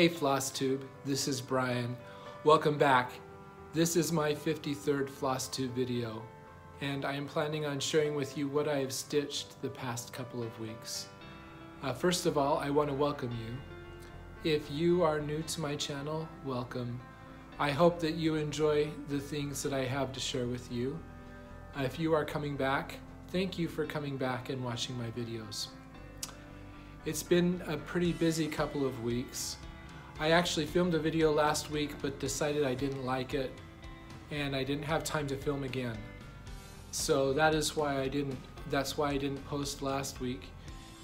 Hey FlossTube, this is Brian. Welcome back. This is my 53rd FlossTube video, and I am planning on sharing with you what I have stitched the past couple of weeks. First of all, I want to welcome you. If you are new to my channel, welcome. I hope that you enjoy the things that I have to share with you. If you are coming back, thank you for coming back and watching my videos. It's been a pretty busy couple of weeks. I actually filmed a video last week but decided I didn't like it and I didn't have time to film again. So that's why I didn't post last week.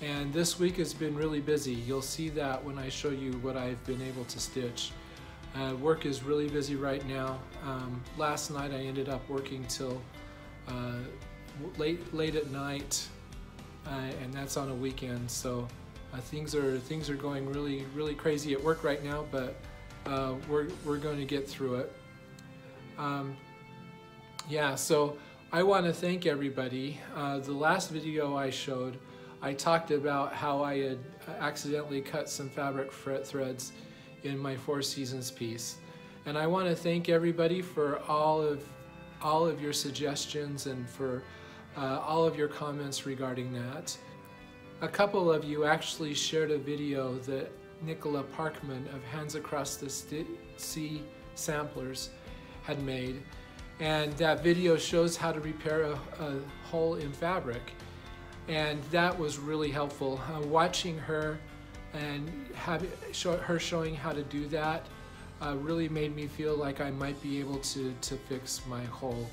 And this week has been really busy. You'll see that when I show you what I've been able to stitch. Work is really busy right now. Last night I ended up working till late at night, and that's on a weekend. So things are going really crazy at work right now, but we're going to get through it. Yeah, so I want to thank everybody. The last video I showed, I talked about how I had accidentally cut some fabric threads in my Four Seasons piece, and I want to thank everybody for all of your suggestions and for all of your comments regarding that. A couple of you actually shared a video that Nicola Parkman of Hands Across the Sea Samplers had made, and that video shows how to repair a hole in fabric, and that was really helpful. Watching her and her showing how to do that really made me feel like I might be able to fix my hole.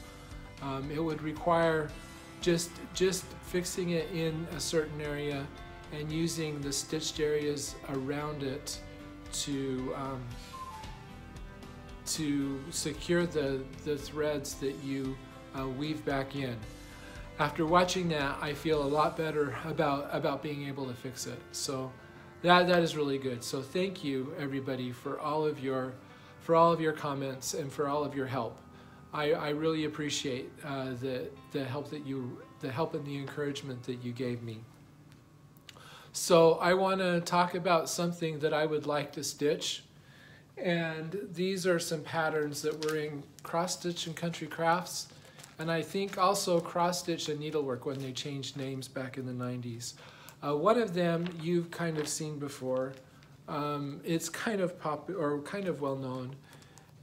It would require just fixing it in a certain area and using the stitched areas around it to secure the threads that you weave back in. After watching that, I feel a lot better about being able to fix it. So that is really good. So thank you everybody for all of your comments and for all of your help. I really appreciate the help and the encouragement that you gave me. So I want to talk about something that I would like to stitch, and these are some patterns that were in Cross Stitch and Country Crafts, and I think also Cross Stitch and Needlework when they changed names back in the 90s. One of them you've kind of seen before. It's kind of popular or kind of well known.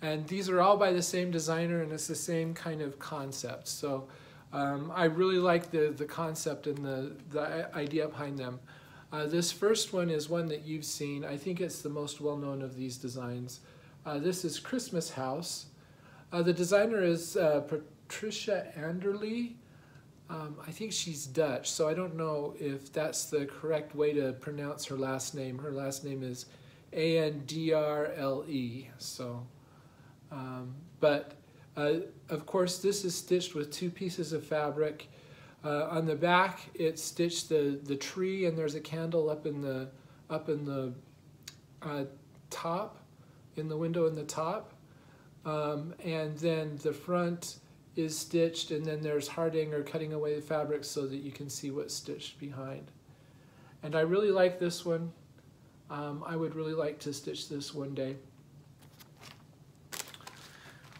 And these are all by the same designer, and it's the same kind of concept. So I really like the concept and the idea behind them. This first one is one that you've seen. I think it's the most well-known of these designs. This is Christmas House. The designer is Patricia Anderle. I think she's Dutch, so I don't know if that's the correct way to pronounce her last name. Her last name is Andrle. So. But of course this is stitched with two pieces of fabric. On the back it's stitched the tree, and there's a candle up in the top, in the window in the top, and then the front is stitched, and then there's Hardanger cutting away the fabric so that you can see what's stitched behind. And I really like this one. I would really like to stitch this one day.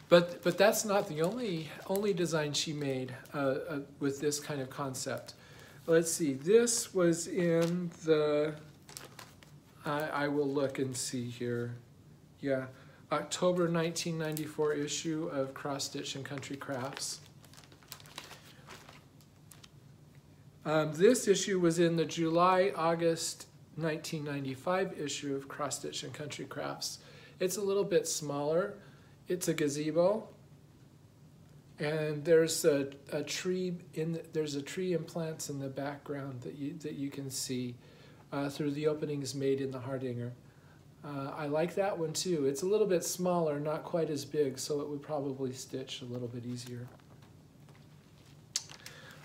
But that's not the only design she made with this kind of concept. Let's see, this was in the, I will look and see here. Yeah, October 1994 issue of Cross Stitch and Country Crafts. This issue was in the July-August 1995 issue of Cross Stitch and Country Crafts. It's a little bit smaller. It's a gazebo, and there's a tree and plants in the background that you can see through the openings made in the Hardanger. I like that one too. It's a little bit smaller, not quite as big, so it would probably stitch a little bit easier.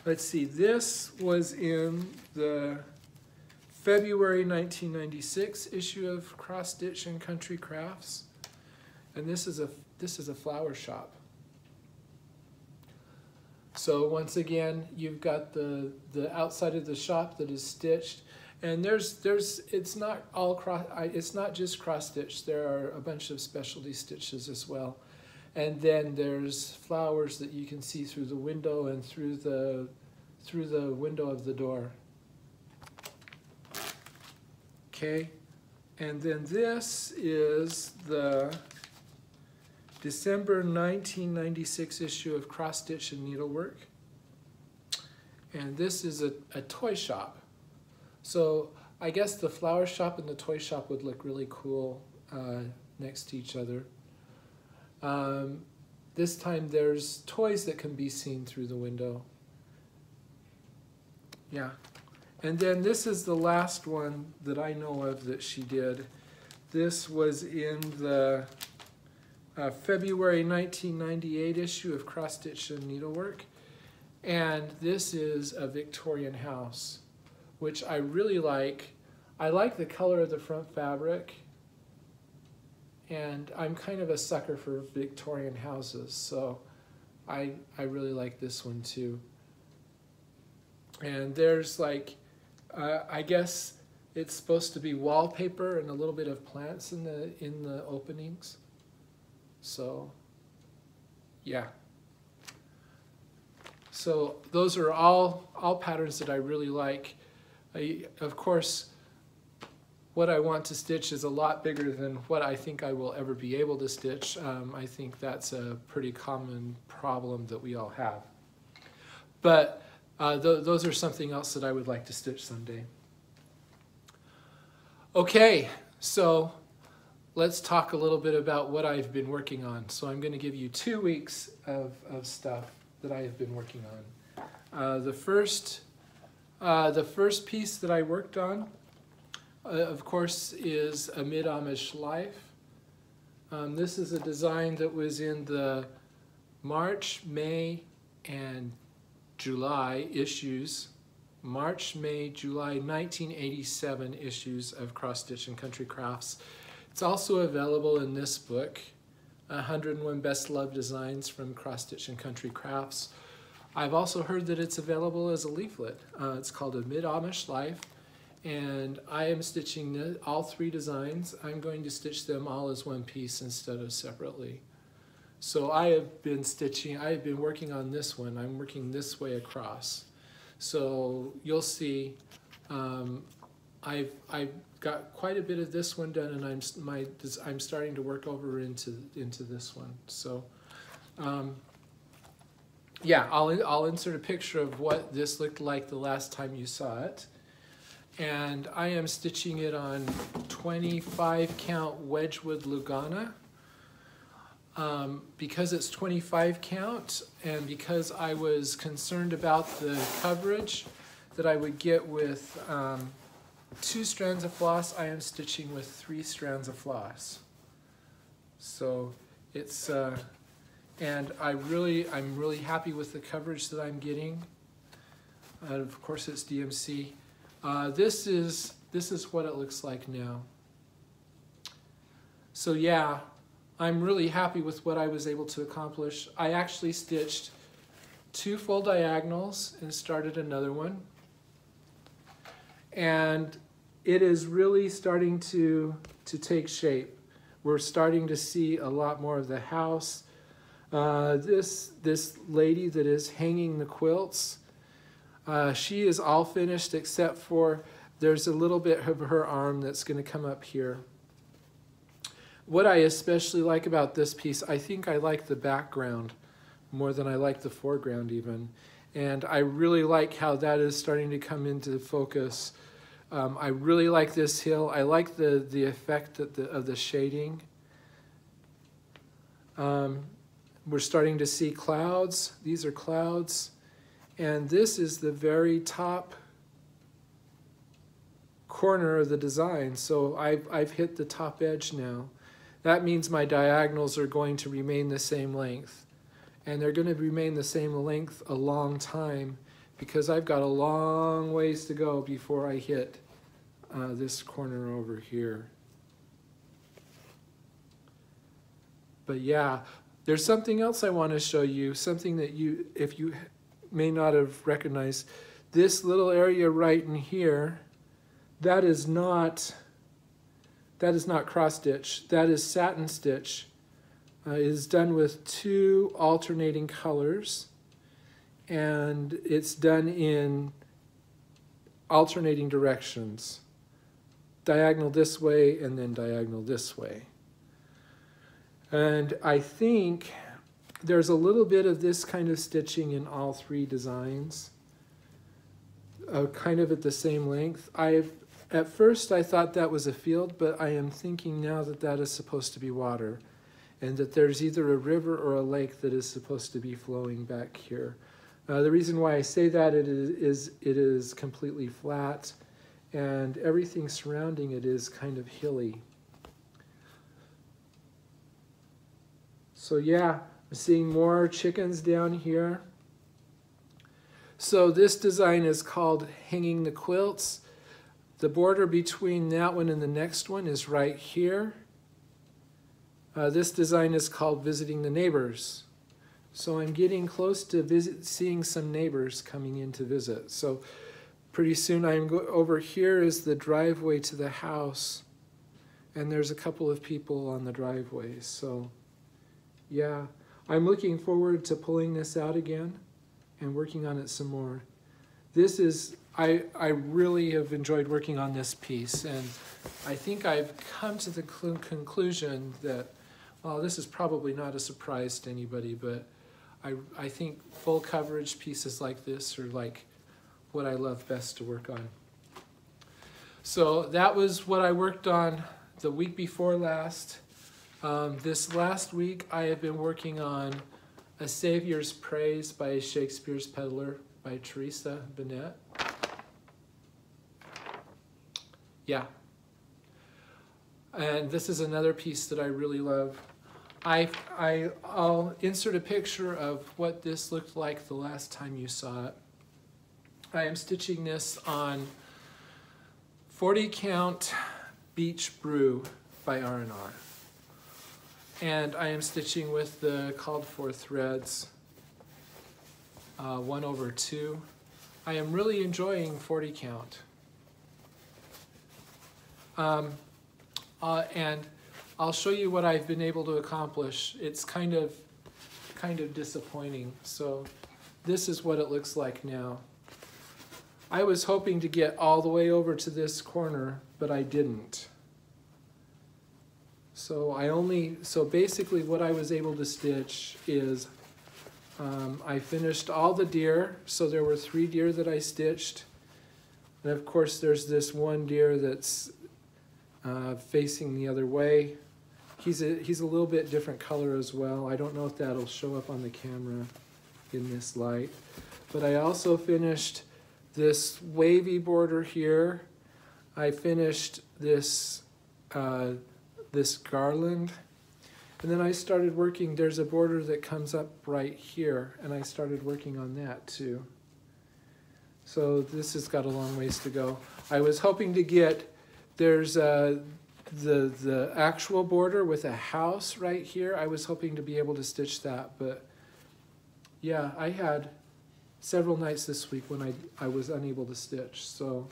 Let's see, this was in the February 1996 issue of Cross Stitch and Country Crafts, and this is a flower shop. So once again, you've got the outside of the shop that is stitched, And it's not all it's not just cross stitch. There are a bunch of specialty stitches as well. And then there's flowers that you can see through the window and through the window of the door. Okay, and then this is the December 1996 issue of Cross Stitch and Needlework. And this is a toy shop. So I guess the flower shop and the toy shop would look really cool next to each other. This time there's toys that can be seen through the window. Yeah. And then this is the last one that I know of that she did. This was in the February 1998 issue of Cross Stitch and Needlework. And this is a Victorian house, which I really like. I like the color of the front fabric. And I'm kind of a sucker for Victorian houses, so I really like this one too. And there's like, I guess it's supposed to be wallpaper and a little bit of plants in the openings. So, yeah. So those are all patterns that I really like. Of course, what I want to stitch is a lot bigger than what I think I will ever be able to stitch. I think that's a pretty common problem that we all have. But those are something else that I would like to stitch someday. Okay, so let's talk a little bit about what I've been working on. So I'm going to give you 2 weeks of stuff that I have been working on. The first piece that I worked on, of course, is A Mid-Amish Life. This is a design that was in the March, May, and July issues. March, May, July 1987 issues of Cross Stitch and Country Crafts. It's also available in this book, 101 Best Loved Designs from Cross Stitch and Country Crafts. I've also heard that it's available as a leaflet. It's called A Mid-Amish Life. And I am stitching all 3 designs. I'm going to stitch them all as one piece instead of separately. So I have been working on this one. I'm working this way across. So you'll see I've got quite a bit of this one done, and I'm starting to work over into this one. So yeah, I'll insert a picture of what this looked like the last time you saw it. And I am stitching it on 25 count Wedgwood Lugana. Because it's 25 count and because I was concerned about the coverage that I would get with 2 strands of floss, I am stitching with 3 strands of floss. So it's, and I'm really happy with the coverage that I'm getting. Of course it's DMC. This is what it looks like now. So yeah, I'm really happy with what I was able to accomplish. I actually stitched 2 full diagonals and started another one. And it is really starting to take shape. We're starting to see a lot more of the house. This lady that is hanging the quilts, she is all finished except for there's a little bit of her arm that's going to come up here. What I especially like about this piece, I think I like the background more than I like the foreground even. And I really like how that is starting to come into focus. I really like this hill. I like the effect of the shading. We're starting to see clouds. These are clouds. And this is the very top corner of the design. So I've hit the top edge now. That means my diagonals are going to remain the same length. And they're going to remain the same length a long time because I've got a long ways to go before I hit this corner over here. But yeah, there's something else I want to show you, something that if you may not have recognized. This little area right in here, that is not cross stitch. That is satin stitch. It is done with 2 alternating colors, and it's done in alternating directions. Diagonal this way and then diagonal this way. And I think there's a little bit of this kind of stitching in all 3 designs, kind of at the same length. At first I thought that was a field, but I am thinking now that that is supposed to be water, and that there's either a river or a lake that is supposed to be flowing back here. The reason why I say that it is completely flat, and everything surrounding it is kind of hilly. So yeah, I'm seeing more chickens down here. So this design is called Hanging the Quilts. The border between that one and the next one is right here. This design is called Visiting the Neighbors. So I'm getting close to seeing some neighbors coming in to visit. So pretty soon over here is the driveway to the house, and there's a couple of people on the driveway. So yeah, I'm looking forward to pulling this out again and working on it some more. This is, I really have enjoyed working on this piece, and I think I've come to the conclusion that, well, this is probably not a surprise to anybody, but I think full coverage pieces like this are like what I love best to work on. So that was what I worked on the week before last. This last week I have been working on A Savior's Praise by Shakespeare's Peddler by Teresa Bennett. Yeah. And this is another piece that I really love. I'll insert a picture of what this looked like the last time you saw it. I am stitching this on 40 Count Beach Brew by R&R. And I am stitching with the called for threads, 1/2. I am really enjoying 40 count. And I'll show you what I've been able to accomplish. It's kind of disappointing. So this is what it looks like now. I was hoping to get all the way over to this corner, but I didn't. So basically what I was able to stitch is I finished all the deer. So there were 3 deer that I stitched. And of course there's this one deer that's facing the other way. He's a little bit different color as well. I don't know if that'll show up on the camera in this light. But I also finished this wavy border here. I finished this this garland, and then I started working. There's a border that comes up right here, and I started working on that too. So this has got a long ways to go. I was hoping to get, there's the actual border with a house right here. I was hoping to be able to stitch that, but yeah, I had several nights this week when I was unable to stitch. So,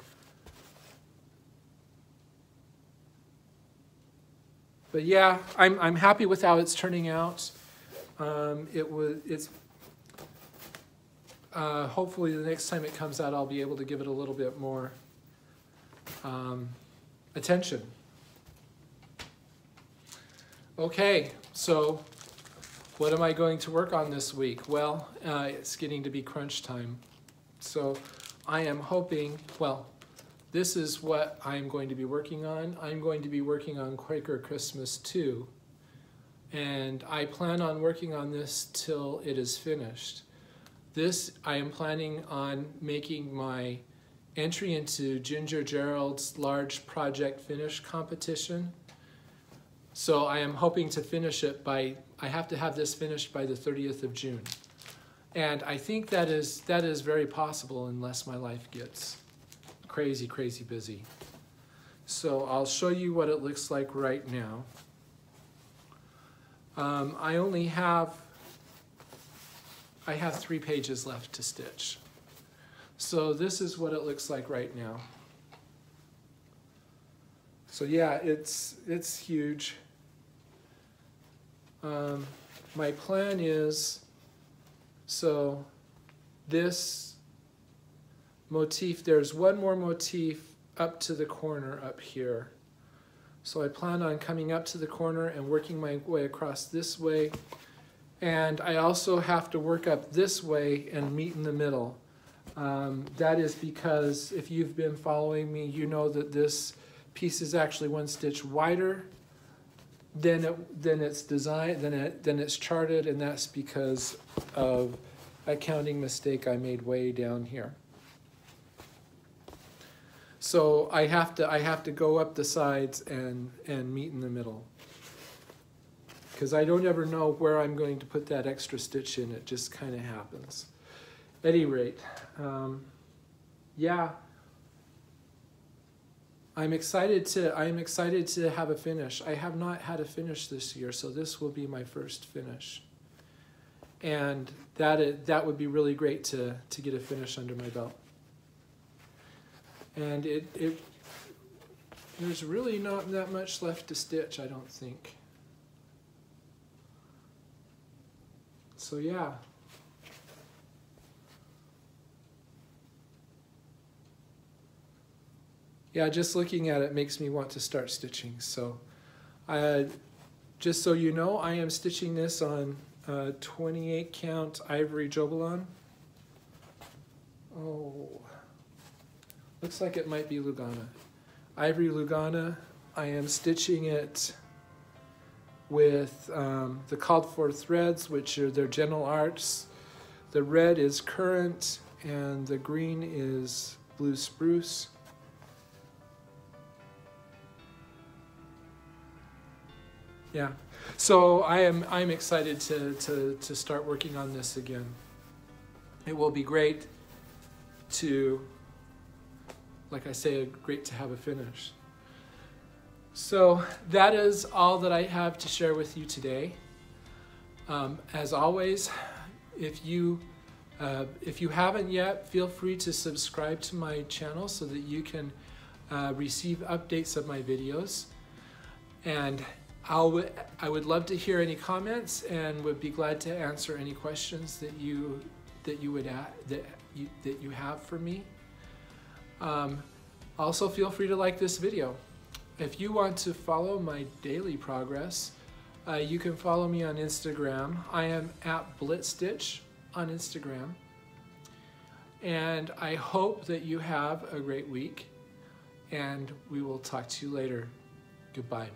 but yeah, I'm happy with how it's turning out. Hopefully the next time it comes out, I'll be able to give it a little bit more attention. Okay, so what am I going to work on this week? Well, it's getting to be crunch time. So I am hoping, well, this is what I'm going to be working on. I'm going to be working on Quaker Christmas 2. And I plan on working on this till it is finished. This, I am planning on making my entry into Ginger Gerald's large project finish competition. So I am hoping to finish it by, I have to have this finished by the 30th of June. And I think that is very possible unless my life gets crazy, crazy busy. So I'll show you what it looks like right now. I have 3 pages left to stitch. So this is what it looks like right now. So yeah, it's huge. My plan is, so this motif, there's one more motif up to the corner up here. So I plan on coming up to the corner and working my way across this way. And I also have to work up this way and meet in the middle. That is because if you've been following me, you know that this piece is actually one stitch wider than it's designed, than it's charted, and that's because of a counting mistake I made way down here. So I have to go up the sides and meet in the middle, because I don't ever know where I'm going to put that extra stitch in. It just kind of happens. At any rate, yeah, I'm excited to have a finish. I have not had a finish this year, so this will be my first finish, and that would be really great to get a finish under my belt. And there's really not that much left to stitch, I don't think. So yeah. Yeah, just looking at it makes me want to start stitching. So just so you know, I am stitching this on 28 count ivory Jobelan. Oh, looks like it might be Lugana. Ivory Lugana. I am stitching it with the called for threads, which are their Gentle Arts. The red is Currant and the green is Blue Spruce. Yeah, so I'm excited to start working on this again. It will be great to, like I say, great to have a finish. So that is all that I have to share with you today. As always, if you haven't yet, feel free to subscribe to my channel so that you can receive updates of my videos. And I would love to hear any comments and would be glad to answer any questions that you have for me. Also, feel free to like this video. If you want to follow my daily progress, you can follow me on Instagram. I am at BlitzStitch on Instagram. And I hope that you have a great week, and we will talk to you later. Goodbye.